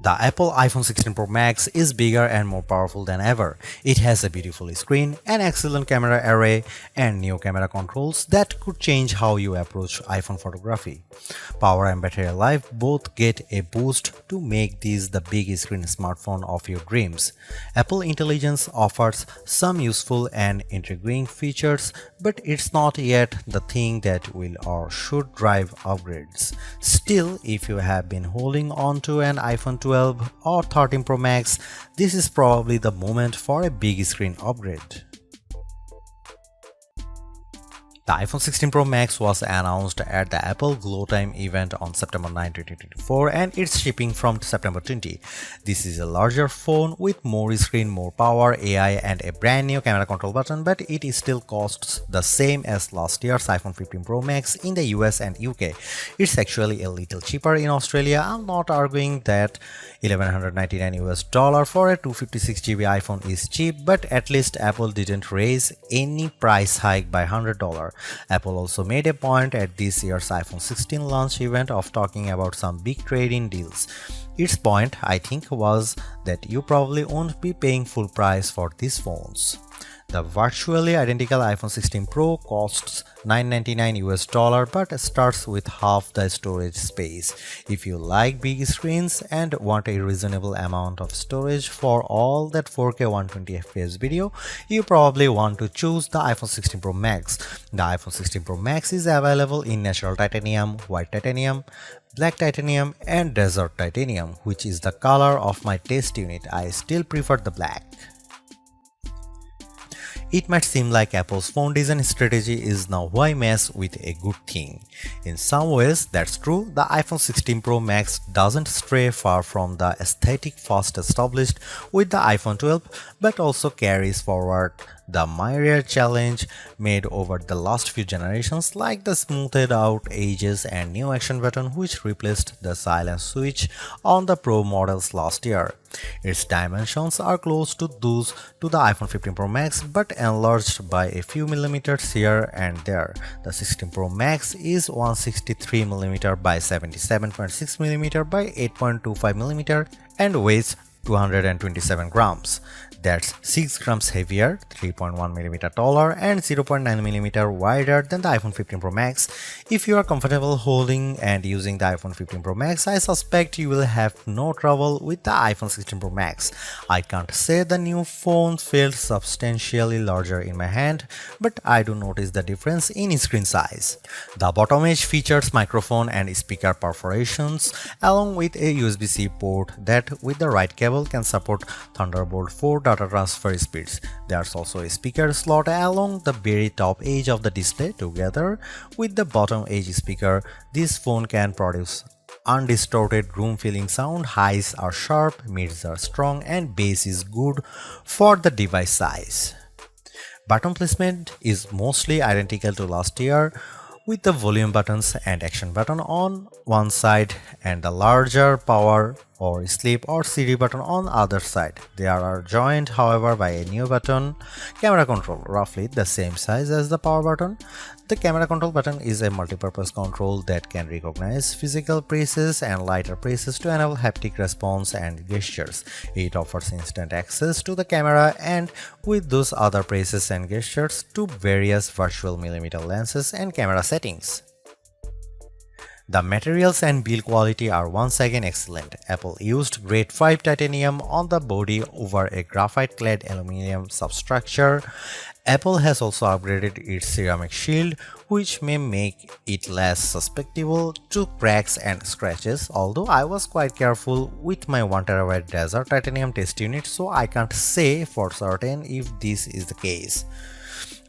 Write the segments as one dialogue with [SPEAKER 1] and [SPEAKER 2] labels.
[SPEAKER 1] The Apple iPhone 16 Pro Max is bigger and more powerful than ever. It has a beautiful screen, an excellent camera array, and new camera controls that could change how you approach iPhone photography. Power and battery life both get a boost to make this the big screen smartphone of your dreams. Apple Intelligence offers some useful and intriguing features, but it's not yet the thing that will or should drive upgrades. Still, if you have been holding on to an iPhone 12 or 13 Pro Max, this is probably the moment for a big screen upgrade. The iPhone 16 Pro Max was announced at the Apple Glow Time event on September 9, 2024 and it's shipping from September 20. This is a larger phone with more screen, more power, AI and a brand new camera control button, but it still costs the same as last year's iPhone 15 Pro Max in the US and UK. It's actually a little cheaper in Australia. I'm not arguing that $1,199 for a 256GB iPhone is cheap, but at least Apple didn't raise any price hike by $100. Apple also made a point at this year's iPhone 16 launch event of talking about some big trade-in deals. Its point, I think, was that you probably won't be paying full price for these phones. The virtually identical iPhone 16 Pro costs $999 but starts with half the storage space. If you like big screens and want a reasonable amount of storage for all that 4K 120fps video, you probably want to choose the iPhone 16 Pro Max. The iPhone 16 Pro Max is available in natural titanium, white titanium, black titanium and desert titanium, which is the color of my test unit. I still prefer the black. It might seem like Apple's phone design strategy is now why mess with a good thing. In some ways, that's true. The iPhone 16 Pro Max doesn't stray far from the aesthetic first established with the iPhone 12, but also carries forward the myriad challenge made over the last few generations, like the smoothed out edges and new action button which replaced the silent switch on the Pro models last year. Its dimensions are close to those to the iPhone 15 Pro Max but enlarged by a few millimeters here and there. The 16 Pro Max is 163mm by 77.6mm by 8.25mm and weighs 227 grams. That's 6 grams heavier, 3.1mm taller, and 0.9mm wider than the iPhone 15 Pro Max. If you are comfortable holding and using the iPhone 15 Pro Max, I suspect you will have no trouble with the iPhone 16 Pro Max. I can't say the new phone feels substantially larger in my hand, but I do notice the difference in screen size. The bottom edge features microphone and speaker perforations, along with a USB-C port that, with the right cable, can support Thunderbolt 4 data transfer speeds. There's also a speaker slot along the very top edge of the display. Together with the bottom edge speaker, this phone can produce undistorted room-filling sound. Highs are sharp, mids are strong, and bass is good for the device size. Button placement is mostly identical to last year, with the volume buttons and action button on one side and the larger power or sleep or Siri button on the other side. They are joined, however, by a new button, camera control, roughly the same size as the power button. The camera control button is a multi-purpose control that can recognize physical presses and lighter presses to enable haptic response and gestures. It offers instant access to the camera and with those other presses and gestures to various virtual millimeter lenses and camera settings. The materials and build quality are once again excellent. Apple used grade 5 titanium on the body over a graphite-clad aluminum substructure. Apple has also upgraded its ceramic shield, which may make it less susceptible to cracks and scratches, although I was quite careful with my 1TB desert titanium test unit, so I can't say for certain if this is the case.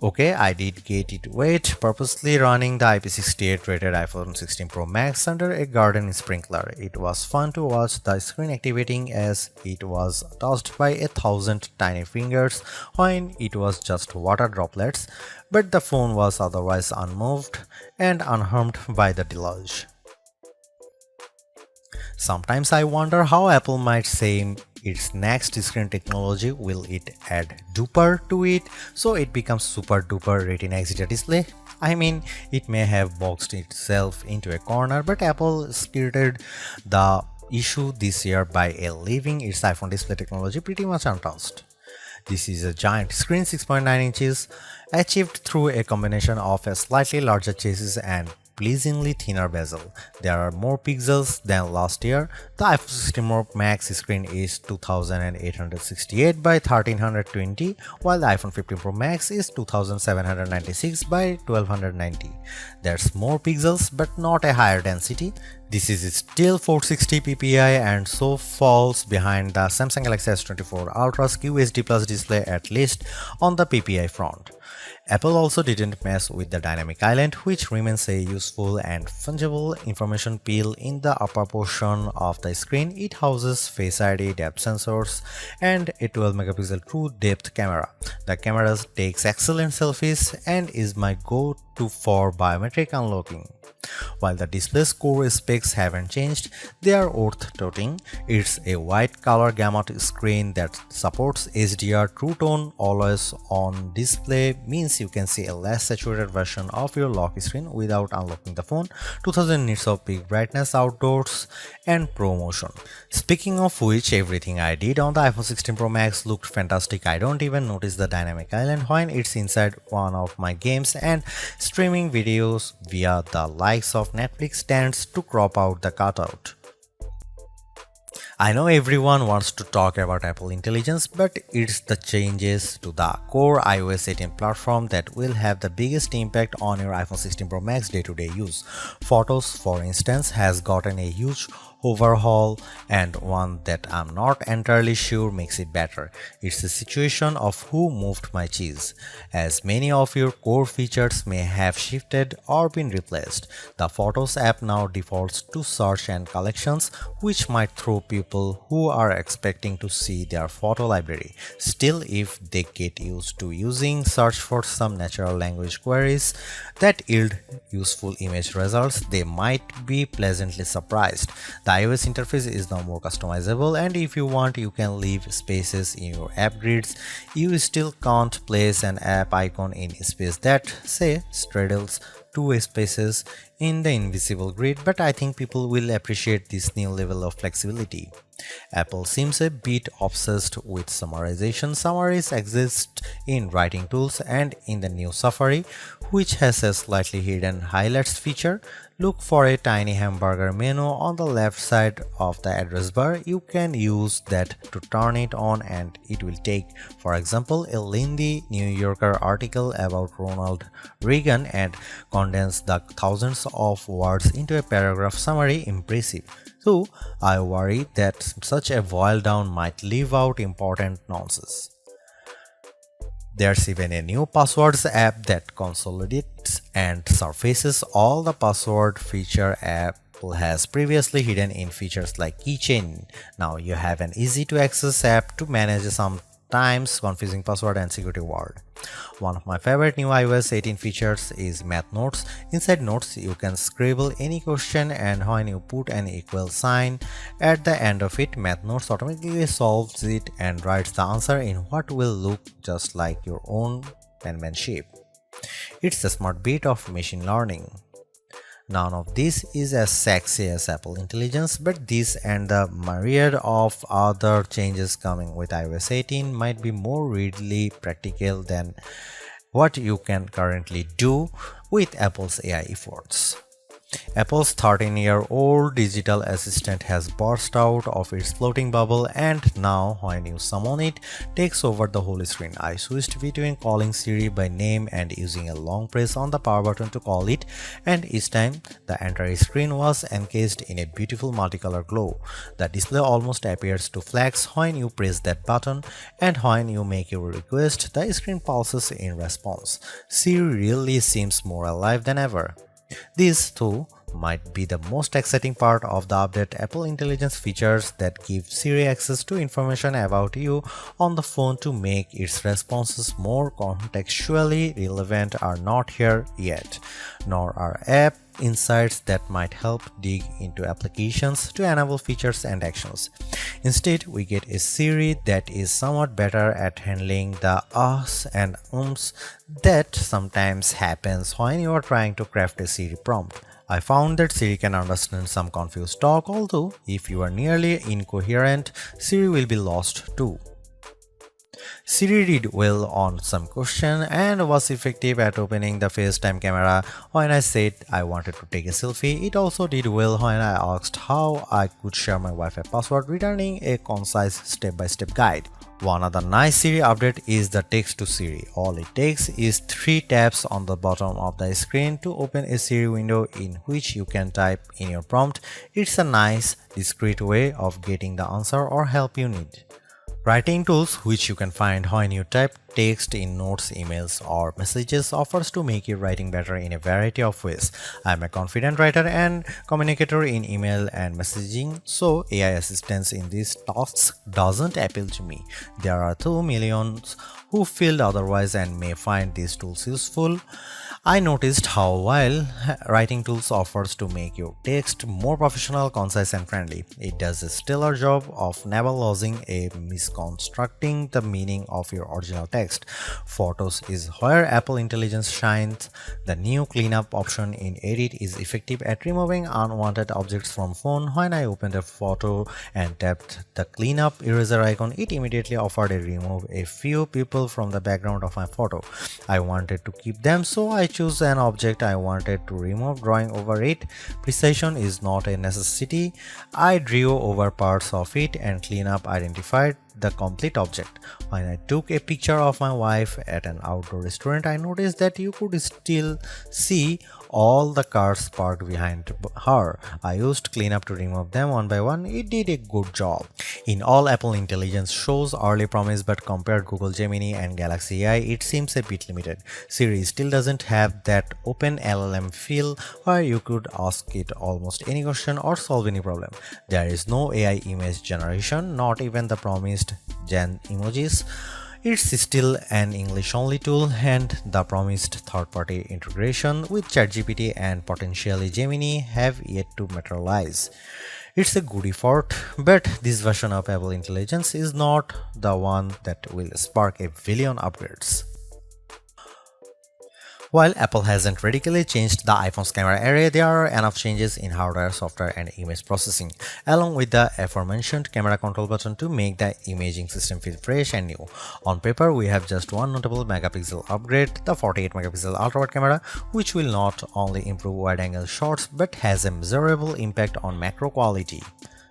[SPEAKER 1] Okay, I did get it wet, purposely running the IP68 rated iPhone 16 Pro Max under a garden sprinkler. It was fun to watch the screen activating as it was touched by 1,000 tiny fingers when it was just water droplets, but the phone was otherwise unmoved and unharmed by the deluge. Sometimes I wonder how Apple might say its next screen technology. Will it add duper to it so it becomes super duper Retina XDR display? I mean, it may have boxed itself into a corner, but Apple skirted the issue this year by leaving its iPhone display technology pretty much untouched. This is a giant screen 6.9 inches, achieved through a combination of a slightly larger chassis and pleasingly thinner bezel. There are more pixels than last year. The iPhone 16 Pro Max screen is 2868 by 1320, while the iPhone 15 Pro Max is 2796 by 1290. There's more pixels but not a higher density. This is still 460 ppi and so falls behind the Samsung Galaxy S24 Ultra's QHD Plus display, at least on the ppi front. Apple also didn't mess with the dynamic island, which remains a useful and fungible information peel in the upper portion of the screen. It houses Face ID, depth sensors, and a 12 megapixel true depth camera. The camera takes excellent selfies and is my go-to for biometric unlocking. While the display's core specs haven't changed, they are worth noting. It's a wide color gamut screen that supports HDR True Tone always on display, means you can see a less saturated version of your lock screen without unlocking the phone, 2000 nits of peak brightness outdoors, and Pro Motion. Speaking of which, everything I did on the iPhone 16 Pro Max looked fantastic. I don't even notice the dynamic island when it's inside one of my games, and streaming videos via the likes of Netflix tends to crop out the cutout. I know everyone wants to talk about Apple Intelligence, but it's the changes to the core iOS 18 platform that will have the biggest impact on your iPhone 16 Pro Max day-to-day use. Photos, for instance, has gotten a huge overhaul, and one that I'm not entirely sure makes it better. It's a situation of who moved my cheese, as many of your core features may have shifted or been replaced. The Photos app now defaults to search and collections, which might throw people who are expecting to see their photo library. Still, if they get used to using search for some natural language queries that yield useful image results, they might be pleasantly surprised. The iOS interface is now more customizable, and if you want, you can leave spaces in your app grids. You still can't place an app icon in space that, say, straddles two spaces in the invisible grid, but I think people will appreciate this new level of flexibility. Apple seems a bit obsessed with summarization. Summaries exist in writing tools and in the new Safari, which has a slightly hidden highlights feature. Look for a tiny hamburger menu on the left side of the address bar. You can use that to turn it on, and it will take, for example, a lengthy New Yorker article about Ronald Reagan and condense the thousands of words into a paragraph summary. Impressive. So I worry that such a boil down might leave out important nonsense. There's even a new passwords app that consolidates and surfaces all the password feature Apple has previously hidden in features like keychain. Now you have an easy to access app to manage sometimes confusing password and security word. One of my favorite new iOS 18 features is Math Notes. Inside Notes, you can scribble any question, and when you put an equal sign at the end of it, Math Notes automatically solves it and writes the answer in what will look just like your own penmanship. It's a smart bit of machine learning. None of this is as sexy as Apple Intelligence, but this and the myriad of other changes coming with iOS 18 might be more readily practical than what you can currently do with Apple's AI efforts. Apple's 13-year-old digital assistant has burst out of its floating bubble, and now when you summon it, takes over the whole screen. I switched between calling Siri by name and using a long press on the power button to call it, and each time the entire screen was encased in a beautiful multicolor glow. The display almost appears to flash when you press that button, and when you make your request, the screen pulses in response. Siri really seems more alive than ever. This, too, might be the most exciting part of the update. Apple Intelligence features that give Siri access to information about you on the phone to make its responses more contextually relevant are not here yet, nor are app insights that might help dig into applications to enable features and actions. Instead, we get a Siri that is somewhat better at handling the ahs and ums that sometimes happens when you are trying to craft a Siri prompt. I found that Siri can understand some confused talk, although if you are nearly incoherent, Siri will be lost too. Siri did well on some question and was effective at opening the FaceTime camera when I said I wanted to take a selfie. It also did well when I asked how I could share my Wi-Fi password, returning a concise step-by-step guide. One other nice Siri update is the text to Siri. All it takes is 3 taps on the bottom of the screen to open a Siri window in which you can type in your prompt. It's a nice, discreet way of getting the answer or help you need. Writing tools, which you can find when you type text in notes, emails, or messages, offers to make your writing better in a variety of ways. I'm a confident writer and communicator in email and messaging, so AI assistance in these tasks doesn't appeal to me. There are 2 millions who feel otherwise and may find these tools useful. I noticed how while writing tools offers to make your text more professional, concise and friendly, it does a stellar job of never losing a misconstructing the meaning of your original text. Photos is where Apple Intelligence shines. The new cleanup option in Edit is effective at removing unwanted objects from phone. When I opened a photo and tapped the cleanup eraser icon, it immediately offered to remove a few people from the background of my photo. I wanted to keep them, so I choose an object I wanted to remove, drawing over it. Precision is not a necessity. I drew over parts of it and cleanup identified the complete object. When I took a picture of my wife at an outdoor restaurant, I noticed that you could still see all the cars parked behind her. I used cleanup to remove them one by one. It did a good job. In all, Apple Intelligence shows early promise, but compared Google Gemini and Galaxy AI, it seems a bit limited. Siri still doesn't have that open LLM feel where you could ask it almost any question or solve any problem. There is no AI image generation, not even the promised Gen emojis. It's still an English-only tool, and the promised third-party integration with ChatGPT and potentially Gemini have yet to materialize. It's a good effort, but this version of Apple Intelligence is not the one that will spark a billion upgrades. While Apple hasn't radically changed the iPhone's camera array, there are enough changes in hardware, software, and image processing, along with the aforementioned camera control button to make the imaging system feel fresh and new. On paper, we have just one notable megapixel upgrade, the 48 megapixel ultra-wide camera, which will not only improve wide-angle shots but has a measurable impact on macro quality.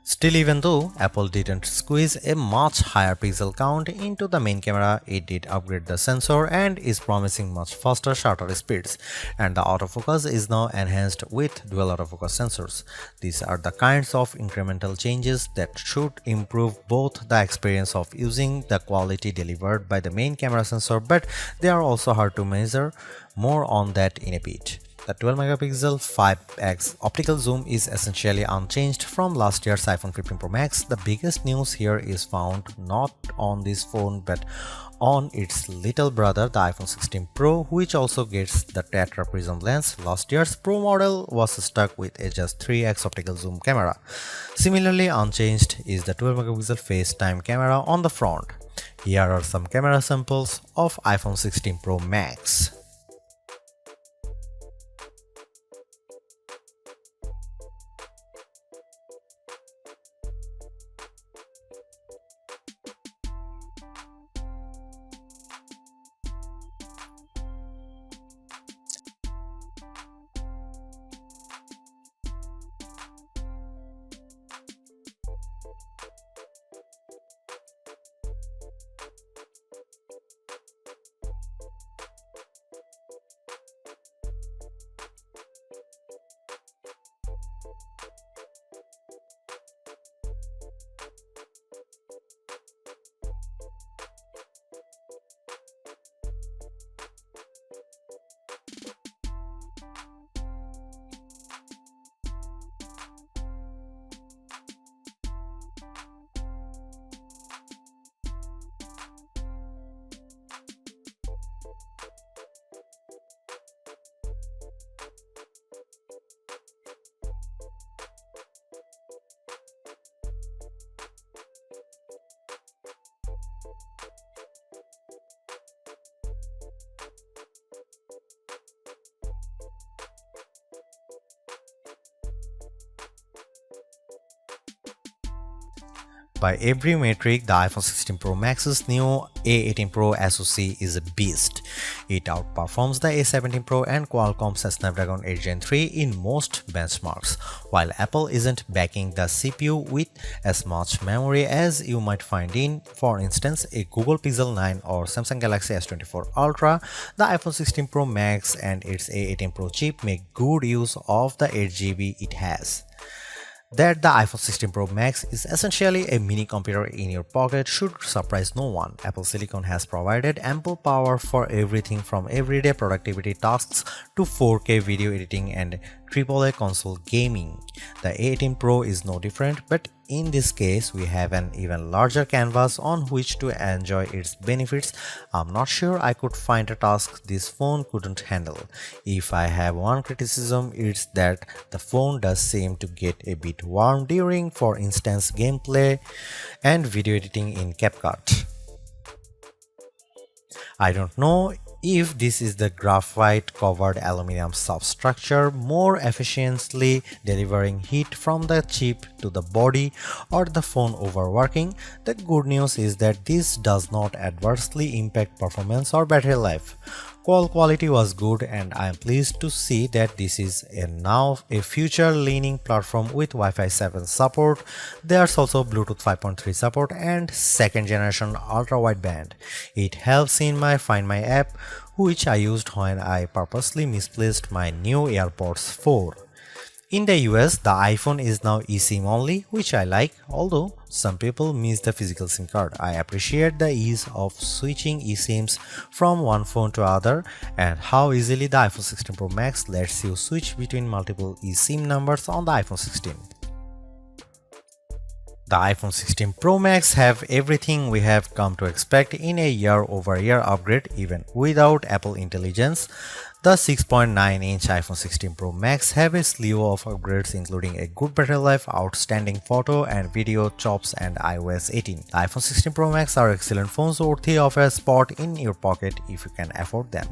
[SPEAKER 1] Still, even though Apple didn't squeeze a much higher pixel count into the main camera, it did upgrade the sensor and is promising much faster shutter speeds, and the autofocus is now enhanced with dual autofocus sensors. These are the kinds of incremental changes that should improve both the experience of using the quality delivered by the main camera sensor, but they are also hard to measure. More on that in a bit. The 12 megapixel 5x optical zoom is essentially unchanged from last year's iPhone 15 Pro Max. The biggest news here is found not on this phone but on its little brother, the iPhone 16 Pro, which also gets the Tetra Prism lens. Last year's Pro model was stuck with a just 3x optical zoom camera. Similarly unchanged is the 12 megapixel FaceTime camera on the front. Here are some camera samples of iPhone 16 Pro Max. By every metric, the iPhone 16 Pro Max's new A18 Pro SoC is a beast. It outperforms the A17 Pro and Qualcomm's Snapdragon 8 Gen 3 in most benchmarks, while Apple isn't backing the CPU with as much memory as you might find in, for instance, a Google Pixel 9 or Samsung Galaxy S24 Ultra. The iPhone 16 Pro Max and its A18 Pro chip make good use of the 8GB it has. That the iPhone 16 Pro Max is essentially a mini computer in your pocket should surprise no one. Apple Silicon has provided ample power for everything from everyday productivity tasks to 4K video editing and AAA console gaming. The A18 Pro is no different, but in this case, we have an even larger canvas on which to enjoy its benefits. I'm not sure I could find a task this phone couldn't handle. If I have one criticism, it's that the phone does seem to get a bit warm during, for instance, gameplay and video editing in CapCut. I don't know if this is the graphite covered aluminum substructure more efficiently delivering heat from the chip to the body or the phone overworking. The good news is that this does not adversely impact performance or battery life. Call quality was good, and I am pleased to see that this is now a future-leaning platform with Wi-Fi 7 support. There's also Bluetooth 5.3 support and second-generation ultra-wideband. It helps in my Find My app, which I used when I purposely misplaced my new AirPods 4. In the US, the iPhone is now eSIM only, which I like, although some people miss the physical SIM card. I appreciate the ease of switching eSIMs from one phone to other and how easily the iPhone 16 Pro Max lets you switch between multiple eSIM numbers on the iPhone 16. The iPhone 16 Pro Max have everything we have come to expect in a year-over-year upgrade even without Apple Intelligence. The 6.9-inch iPhone 16 Pro Max have a slew of upgrades including a good battery life, outstanding photo and video chops and iOS 18. The iPhone 16 Pro Max are excellent phones worthy of a spot in your pocket if you can afford them.